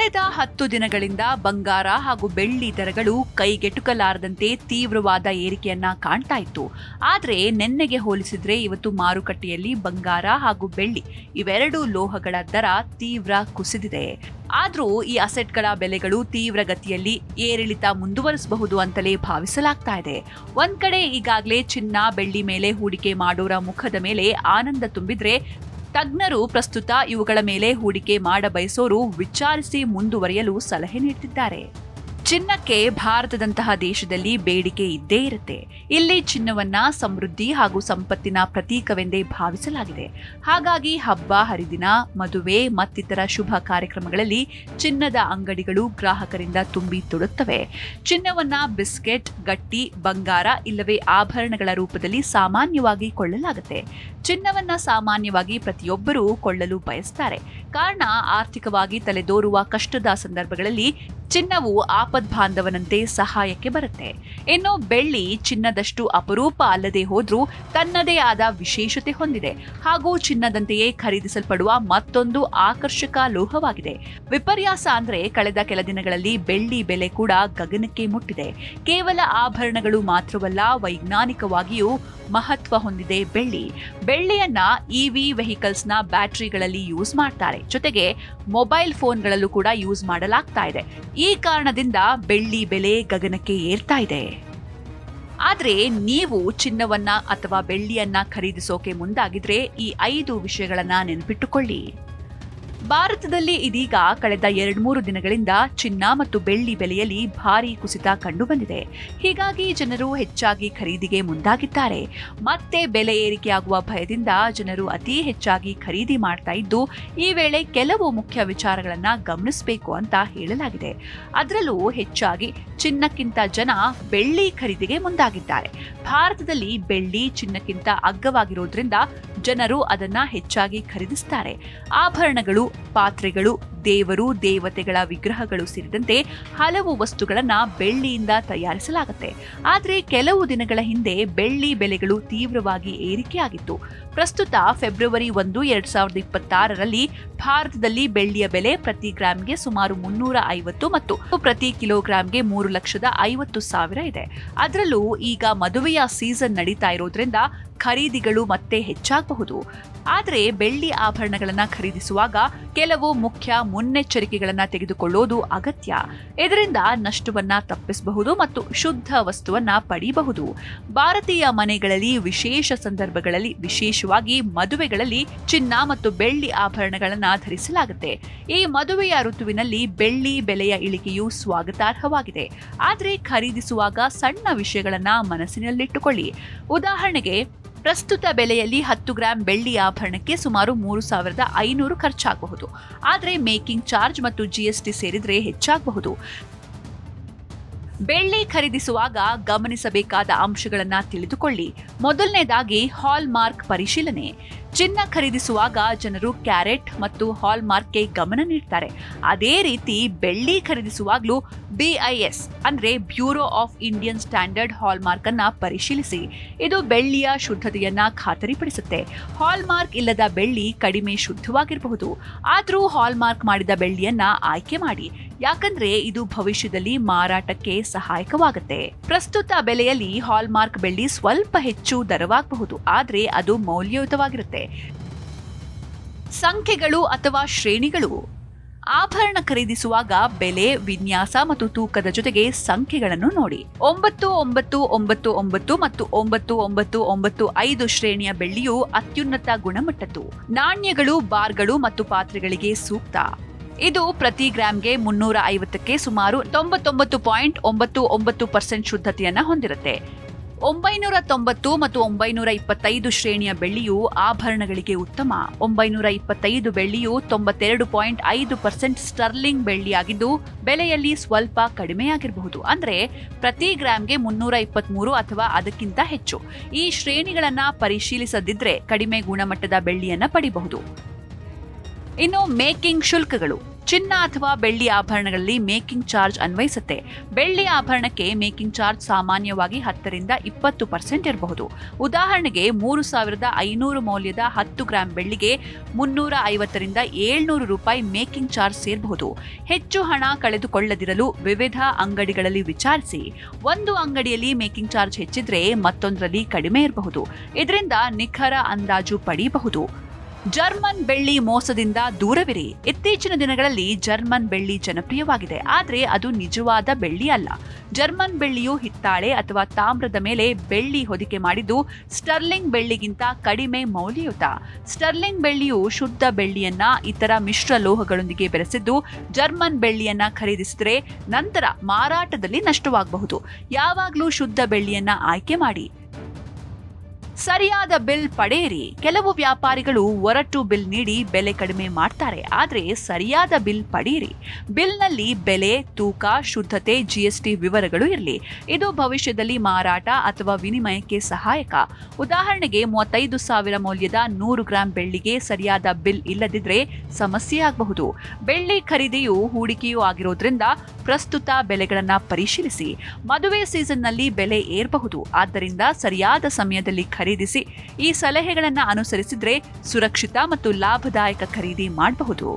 ಕಳೆದ 10 ದಿನಗಳಿಂದ ಬಂಗಾರ ಹಾಗೂ ಬೆಳ್ಳಿ ದರಗಳು ಕೈಗೆಟುಕಲಾರದಂತೆ ತೀವ್ರವಾದ ಏರಿಕೆಯನ್ನ ಕಾಣ್ತಾ ಇತ್ತು. ಆದರೆ ನಿನ್ನೆಗೆ ಹೋಲಿಸಿದ್ರೆ ಇವತ್ತು ಮಾರುಕಟ್ಟೆಯಲ್ಲಿ ಬಂಗಾರ ಹಾಗೂ ಬೆಳ್ಳಿ ಇವೆರಡು ಲೋಹಗಳ ದರ ತೀವ್ರ ಕುಸಿದಿದೆ. ಆದ್ರೂ ಈ ಅಸೆಟ್ಗಳ ಬೆಲೆಗಳು ತೀವ್ರ ಗತಿಯಲ್ಲಿ ಏರಿಳಿತ ಮುಂದುವರಿಸಬಹುದು ಅಂತಲೇ ಭಾವಿಸಲಾಗ್ತಾ ಇದೆ. ಒಂದ್ ಕಡೆ ಈಗಾಗಲೇ ಚಿನ್ನ ಬೆಳ್ಳಿ ಮೇಲೆ ಹೂಡಿಕೆ ಮಾಡೋರ ಮುಖದ ಮೇಲೆ ಆನಂದ ತುಂಬಿದ್ರೆ, ತಜ್ಞರು ಪ್ರಸ್ತುತ ಇವುಗಳ ಮೇಲೆ ಹೂಡಿಕೆ ಮಾಡಬಯಸೋರು ವಿಚಾರಿಸಿ ಮುಂದುವರಿಯಲು ಸಲಹೆ ನೀಡುತ್ತಿದ್ದಾರೆ. ಚಿನ್ನಕ್ಕೆ ಭಾರತದಂತಹ ದೇಶದಲ್ಲಿ ಬೇಡಿಕೆ ಇದ್ದೇ ಇರುತ್ತೆ. ಇಲ್ಲಿ ಚಿನ್ನವನ್ನ ಸಮೃದ್ಧಿ ಹಾಗೂ ಸಂಪತ್ತಿನ ಪ್ರತೀಕವೆಂದೇ ಭಾವಿಸಲಾಗಿದೆ. ಹಾಗಾಗಿ ಹಬ್ಬ ಹರಿದಿನ, ಮದುವೆ ಮತ್ತಿತರ ಶುಭ ಕಾರ್ಯಕ್ರಮಗಳಲ್ಲಿ ಚಿನ್ನದ ಅಂಗಡಿಗಳು ಗ್ರಾಹಕರಿಂದ ತುಂಬಿ ತುಳುತ್ತವೆ. ಚಿನ್ನವನ್ನ ಬಿಸ್ಕೆಟ್, ಗಟ್ಟಿ, ಬಂಗಾರ ಇಲ್ಲವೇ ಆಭರಣಗಳ ರೂಪದಲ್ಲಿ ಸಾಮಾನ್ಯವಾಗಿ ಕೊಳ್ಳಲಾಗುತ್ತೆ. ಚಿನ್ನವನ್ನ ಸಾಮಾನ್ಯವಾಗಿ ಪ್ರತಿಯೊಬ್ಬರೂ ಕೊಳ್ಳಲು ಬಯಸ್ತಾರೆ. ಕಾರಣ ಆರ್ಥಿಕವಾಗಿ ತಲೆದೋರುವ ಕಷ್ಟದ ಸಂದರ್ಭಗಳಲ್ಲಿ ಚಿನ್ನವು ಆಪದ್ಬಾಂಧವನಂತೆ ಸಹಾಯಕ್ಕೆ ಬರುತ್ತೆ. ಇನ್ನು ಬೆಳ್ಳಿ ಚಿನ್ನದಷ್ಟು ಅಪರೂಪ ಅಲ್ಲದೆ ಹೋದ್ರೂ ತನ್ನದೇ ಆದ ವಿಶೇಷತೆ ಹೊಂದಿದೆ ಹಾಗೂ ಚಿನ್ನದಂತೆಯೇ ಖರೀದಿಸಲ್ಪಡುವ ಮತ್ತೊಂದು ಆಕರ್ಷಕ ಲೋಹವಾಗಿದೆ. ವಿಪರ್ಯಾಸ ಅಂದ್ರೆ ಕಳೆದ ಕೆಲ ದಿನಗಳಲ್ಲಿ ಬೆಳ್ಳಿ ಬೆಲೆ ಕೂಡ ಗಗನಕ್ಕೆ ಮುಟ್ಟಿದೆ. ಕೇವಲ ಆಭರಣಗಳು ಮಾತ್ರವಲ್ಲ, ವೈಜ್ಞಾನಿಕವಾಗಿಯೂ ಮಹತ್ವ ಹೊಂದಿದೆ ಬೆಳ್ಳಿ. ಬೆಳ್ಳಿಯನ್ನ ಇವಿ ವೆಹಿಕಲ್ಸ್ನ ಬ್ಯಾಟರಿಗಳಲ್ಲಿ ಯೂಸ್ ಮಾಡ್ತಾರೆ. ಜೊತೆಗೆ ಮೊಬೈಲ್ ಫೋನ್ಗಳಲ್ಲೂ ಕೂಡ ಯೂಸ್ ಮಾಡಲಾಗ್ತಾ ಇದೆ. ಈ ಕಾರಣದಿಂದ ಬೆಳ್ಳಿ ಬೆಲೆ ಗಗನಕ್ಕೆ ಏರ್ತಾ ಇದೆ. ಆದ್ರೆ ನೀವು ಚಿನ್ನವನ್ನ ಅಥವಾ ಬೆಳ್ಳಿಯನ್ನ ಖರೀದಿಸೋಕೆ ಮುಂದಾಗಿದ್ರೆ ಈ 5 ವಿಷಯಗಳನ್ನ ನೆನಪಿಟ್ಟುಕೊಳ್ಳಿ. ಭಾರತದಲ್ಲಿ ಇದೀಗ ಕಳೆದ 2-3 ದಿನಗಳಿಂದ ಚಿನ್ನ ಮತ್ತು ಬೆಳ್ಳಿ ಬೆಲೆಯಲ್ಲಿ ಭಾರೀ ಕುಸಿತ ಕಂಡುಬಂದಿದೆ. ಹೀಗಾಗಿ ಜನರು ಹೆಚ್ಚಾಗಿ ಖರೀದಿಗೆ ಮುಂದಾಗಿದ್ದಾರೆ. ಮತ್ತೆ ಬೆಲೆ ಏರಿಕೆಯಾಗುವ ಭಯದಿಂದ ಜನರು ಅತಿ ಹೆಚ್ಚಾಗಿ ಖರೀದಿ ಮಾಡ್ತಾ ಇದ್ದು, ಈ ವೇಳೆ ಕೆಲವು ಮುಖ್ಯ ವಿಚಾರಗಳನ್ನ ಗಮನಿಸಬೇಕು ಅಂತ ಹೇಳಲಾಗಿದೆ. ಅದರಲ್ಲೂ ಹೆಚ್ಚಾಗಿ ಚಿನ್ನಕ್ಕಿಂತ ಜನ ಬೆಳ್ಳಿ ಖರೀದಿಗೆ ಮುಂದಾಗಿದ್ದಾರೆ. ಭಾರತದಲ್ಲಿ ಬೆಳ್ಳಿ ಚಿನ್ನಕ್ಕಿಂತ ಅಗ್ಗವಾಗಿರೋದ್ರಿಂದ ಜನರು ಅದನ್ನ ಹೆಚ್ಚಾಗಿ ಖರೀದಿಸ್ತಾರೆ. ಆಭರಣಗಳು, ಪಾತ್ರೆಗಳು, ದೇವರು ದೇವತೆಗಳ ವಿಗ್ರಹಗಳು ಸೇರಿದಂತೆ ಹಲವು ವಸ್ತುಗಳನ್ನ ಬೆಳ್ಳಿಯಿಂದ ತಯಾರಿಸಲಾಗುತ್ತೆ. ಆದರೆ ಕೆಲವು ದಿನಗಳ ಹಿಂದೆ ಬೆಳ್ಳಿ ಬೆಲೆಗಳು ತೀವ್ರವಾಗಿ ಏರಿಕೆಯಾಗಿತ್ತು. ಪ್ರಸ್ತುತ ಫೆಬ್ರವರಿ 1, 2026ರಲ್ಲಿ ಭಾರತದಲ್ಲಿ ಬೆಳ್ಳಿಯ ಬೆಲೆ ಪ್ರತಿ ಗ್ರಾಂಗೆ ಸುಮಾರು 350 ಮತ್ತು ಪ್ರತಿ ಕಿಲೋಗ್ರಾಂಗೆ 3,50,000 ಇದೆ. ಅದರಲ್ಲೂ ಈಗ ಮದುವೆಯ ಸೀಸನ್ ನಡೀತಾ ಇರೋದ್ರಿಂದ ಖರೀದಿಗಳು ಮತ್ತೆ ಹೆಚ್ಚಾಗಬಹುದು. ಆದರೆ ಬೆಳ್ಳಿ ಆಭರಣಗಳನ್ನ ಖರೀದಿಸುವಾಗ ಕೆಲವು ಮುಖ್ಯ ಮುನ್ನೆಚ್ಚರಿಕೆಗಳನ್ನ ತೆಗೆದುಕೊಳ್ಳೋದು ಅಗತ್ಯ. ಇದರಿಂದ ನಷ್ಟವನ್ನ ತಪ್ಪಿಸಬಹುದು ಮತ್ತು ಶುದ್ಧ ವಸ್ತುವನ್ನ ಪಡೆಯಬಹುದು. ಭಾರತೀಯ ಮನೆಗಳಲ್ಲಿ ವಿಶೇಷ ಸಂದರ್ಭಗಳಲ್ಲಿ, ವಿಶೇಷವಾಗಿ ಮದುವೆಗಳಲ್ಲಿ ಚಿನ್ನ ಮತ್ತು ಬೆಳ್ಳಿ ಆಭರಣಗಳನ್ನ ಧರಿಸಲಾಗುತ್ತೆ. ಈ ಮದುವೆಯ ಋತುವಿನಲ್ಲಿ ಬೆಳ್ಳಿ ಬೆಲೆಯ ಇಳಿಕೆಯು ಸ್ವಾಗತಾರ್ಹವಾಗಿದೆ. ಆದರೆ ಖರೀದಿಸುವಾಗ ಸಣ್ಣ ವಿಷಯಗಳನ್ನ ಮನಸ್ಸಿನಲ್ಲಿಟ್ಟುಕೊಳ್ಳಿ. ಉದಾಹರಣೆಗೆ, ಪ್ರಸ್ತುತ ಬೆಲೆಯಲ್ಲಿ 10 ಗ್ರಾಂ ಬೆಳ್ಳಿ ಆಭರಣಕ್ಕೆ ಸುಮಾರು 3,500 ಖರ್ಚಾಗಬಹುದು. ಆದರೆ ಮೇಕಿಂಗ್ ಚಾರ್ಜ್ ಮತ್ತು GST ಸೇರಿದ್ರೆ ಹೆಚ್ಚಾಗಬಹುದು. ಬೆಳ್ಳಿ ಖರೀದಿಸುವಾಗ ಗಮನಿಸಬೇಕಾದ ಅಂಶಗಳನ್ನ ತಿಳಿದುಕೊಳ್ಳಿ. ಮೊದಲನೇದಾಗಿ ಹಾಲ್ ಮಾರ್ಕ್ ಪರಿಶೀಲನೆ. ಚಿನ್ನ ಖರೀದಿಸುವಾಗ ಜನರು ಕ್ಯಾರೆಟ್ ಮತ್ತು ಹಾಲ್ ಮಾರ್ಕ್ಗೆ ಗಮನ ನೀಡ್ತಾರೆ. ಅದೇ ರೀತಿ ಬೆಳ್ಳಿ ಖರೀದಿಸುವಾಗಲೂ BIS ಅಂದ್ರೆ bureau of Indian standard hall mark ಅನ್ನ ಪರಿಶೀಲಿಸಿ. ಇದು ಬೆಳ್ಳಿಯ ಶುದ್ಧತೆಯನ್ನ ಖಾತರಿಪಡಿಸುತ್ತೆ. ಹಾಲ್ ಮಾರ್ಕ್ ಇಲ್ಲದ ಬೆಳ್ಳಿ ಕಡಿಮೆ ಶುದ್ಧವಾಗಿರಬಹುದು. ಆದ್ರೂ ಹಾಲ್ ಮಾರ್ಕ್ ಮಾಡಿದ ಬೆಳ್ಳಿಯನ್ನ ಆಯ್ಕೆ ಮಾಡಿ, ಯಾಕಂದ್ರೆ ಇದು ಭವಿಷ್ಯದಲ್ಲಿ ಮಾರಾಟಕ್ಕೆ ಸಹಾಯಕವಾಗುತ್ತೆ. ಪ್ರಸ್ತುತ ಬೆಲೆಯಲ್ಲಿ ಹಾಲ್ ಮಾರ್ಕ್ ಬೆಳ್ಳಿ ಸ್ವಲ್ಪ ಹೆಚ್ಚು ದರವಾಗಬಹುದು, ಆದ್ರೆ ಅದು ಮೌಲ್ಯಯುತವಾಗಿರುತ್ತೆ. ಸಂಖ್ಯೆಗಳು ಅಥವಾ ಶ್ರೇಣಿಗಳು. ಆಭರಣ ಖರೀದಿಸುವಾಗ ಬೆಲೆ, ವಿನ್ಯಾಸ ಮತ್ತು ತೂಕದ ಜೊತೆಗೆ ಸಂಖ್ಯೆಗಳನ್ನು ನೋಡಿ. 9999 ಮತ್ತು 9995 ಶ್ರೇಣಿಯ ಬೆಳ್ಳಿಯು ಅತ್ಯುನ್ನತ ಗುಣಮಟ್ಟದ್ದು. ನಾಣ್ಯಗಳು, ಬಾರ್ಗಳು ಮತ್ತು ಪಾತ್ರೆಗಳಿಗೆ ಸೂಕ್ತ. ಇದು ಪ್ರತಿ ಗ್ರಾಂಗೆ 350ಕ್ಕೆ ಸುಮಾರು 99.99% ಶುದ್ಧತೆಯನ್ನ ಹೊಂದಿರುತ್ತೆ. 990 ಮತ್ತು 925 ಶ್ರೇಣಿಯ ಬೆಳ್ಳಿಯು ಆಭರಣಗಳಿಗೆ ಉತ್ತಮ. 925 ಬೆಳ್ಳಿಯು 92.5% ಸ್ಟರ್ಲಿಂಗ್ ಬೆಳ್ಳಿಯಾಗಿದ್ದು ಬೆಲೆಯಲ್ಲಿ ಸ್ವಲ್ಪ ಕಡಿಮೆಯಾಗಿರಬಹುದು. ಅಂದ್ರೆ ಪ್ರತಿ ಗ್ರಾಂಗೆ 323 ಅಥವಾ ಅದಕ್ಕಿಂತ ಹೆಚ್ಚು. ಈ ಶ್ರೇಣಿಗಳನ್ನ ಪರಿಶೀಲಿಸದಿದ್ರೆ ಕಡಿಮೆ ಗುಣಮಟ್ಟದ ಬೆಳ್ಳಿಯನ್ನ ಪಡೆಯಬಹುದು. ಇನ್ನು ಮೇಕಿಂಗ್ ಶುಲ್ಕಗಳು. ಚಿನ್ನ ಅಥವಾ ಬೆಳ್ಳಿ ಆಭರಣಗಳಲ್ಲಿ ಮೇಕಿಂಗ್ ಚಾರ್ಜ್ ಅನ್ವಯಿಸುತ್ತೆ. ಬೆಳ್ಳಿ ಆಭರಣಕ್ಕೆ ಮೇಕಿಂಗ್ ಚಾರ್ಜ್ ಸಾಮಾನ್ಯವಾಗಿ 10ರಿಂದ 20% ಇರಬಹುದು. ಉದಾಹರಣೆಗೆ 3,500 ಮೌಲ್ಯದ 10 ಗ್ರಾಂ ಬೆಳ್ಳಿಗೆ 350ರಿಂದ 700 ರೂಪಾಯಿ ಮೇಕಿಂಗ್ ಚಾರ್ಜ್ ಸೇರಬಹುದು. ಹೆಚ್ಚು ಹಣ ಕಳೆದುಕೊಳ್ಳದಿರಲು ವಿವಿಧ ಅಂಗಡಿಗಳಲ್ಲಿ ವಿಚಾರಿಸಿ. ಒಂದು ಅಂಗಡಿಯಲ್ಲಿ ಮೇಕಿಂಗ್ ಚಾರ್ಜ್ ಹೆಚ್ಚಿದ್ರೆ ಮತ್ತೊಂದರಲ್ಲಿ ಕಡಿಮೆ ಇರಬಹುದು. ಇದರಿಂದ ನಿಖರ ಅಂದಾಜು ಪಡೆಯಬಹುದು. ಜರ್ಮನ್ ಬೆಳ್ಳಿ ಮೋಸದಿಂದ ದೂರವಿರಿ. ಇತ್ತೀಚಿನ ದಿನಗಳಲ್ಲಿ ಜರ್ಮನ್ ಬೆಳ್ಳಿ ಜನಪ್ರಿಯವಾಗಿದೆ, ಆದರೆ ಅದು ನಿಜವಾದ ಬೆಳ್ಳಿ ಅಲ್ಲ. ಜರ್ಮನ್ ಬೆಳ್ಳಿಯು ಹಿತ್ತಾಳೆ ಅಥವಾ ತಾಮ್ರದ ಮೇಲೆ ಬೆಳ್ಳಿ ಹೊದಿಕೆ ಮಾಡಿದ್ದು ಸ್ಟರ್ಲಿಂಗ್ ಬೆಳ್ಳಿಗಿಂತ ಕಡಿಮೆ ಮೌಲ್ಯಯುತ. ಸ್ಟರ್ಲಿಂಗ್ ಬೆಳ್ಳಿಯು ಶುದ್ಧ ಬೆಳ್ಳಿಯನ್ನ ಇತರ ಮಿಶ್ರ ಲೋಹಗಳೊಂದಿಗೆ ಬೆರೆಸಿದ್ದು ಜರ್ಮನ್ ಬೆಳ್ಳಿಯನ್ನ ಖರೀದಿಸಿದರೆ ನಂತರ ಮಾರಾಟದಲ್ಲಿ ನಷ್ಟವಾಗಬಹುದು. ಯಾವಾಗಲೂ ಶುದ್ಧ ಬೆಳ್ಳಿಯನ್ನ ಆಯ್ಕೆ ಮಾಡಿ. ಸರಿಯಾದ ಬಿಲ್ ಪಡೆಯಿರಿ. ಕೆಲವು ವ್ಯಾಪಾರಿಗಳು ಒರಟು ಬಿಲ್ ನೀಡಿ ಬೆಲೆ ಕಡಿಮೆ ಮಾಡ್ತಾರೆ, ಆದರೆ ಸರಿಯಾದ ಬಿಲ್ ಪಡೆಯಿರಿ. ಬಿಲ್ನಲ್ಲಿ ಬೆಲೆ, ತೂಕ, ಶುದ್ಧತೆ, GST ವಿವರಗಳು ಇರಲಿ. ಇದು ಭವಿಷ್ಯದಲ್ಲಿ ಮಾರಾಟ ಅಥವಾ ವಿನಿಮಯಕ್ಕೆ ಸಹಾಯಕ. ಉದಾಹರಣೆಗೆ 35,000 ಮೌಲ್ಯದ 100 ಗ್ರಾಂ ಬೆಳ್ಳಿಗೆ ಸರಿಯಾದ ಬಿಲ್ ಇಲ್ಲದಿದ್ರೆ ಸಮಸ್ಯೆ ಆಗಬಹುದು. ಬೆಳ್ಳಿ ಖರೀದಿಯು ಹೂಡಿಕೆಯೂ ಆಗಿರೋದ್ರಿಂದ ಪ್ರಸ್ತುತ ಬೆಲೆಗಳನ್ನು ಪರಿಶೀಲಿಸಿ. ಮದುವೆ ಸೀಸನ್ನಲ್ಲಿ ಬೆಲೆ ಏರಬಹುದು, ಆದ್ದರಿಂದ ಸರಿಯಾದ ಸಮಯದಲ್ಲಿ ಖರೀದಿಸಿ. ಈ ಸಲಹೆಗಳನ್ನು ಅನುಸರಿಸಿದ್ರೆ ಸುರಕ್ಷಿತ ಮತ್ತು ಲಾಭದಾಯಕ ಖರೀದಿ ಮಾಡಬಹುದು.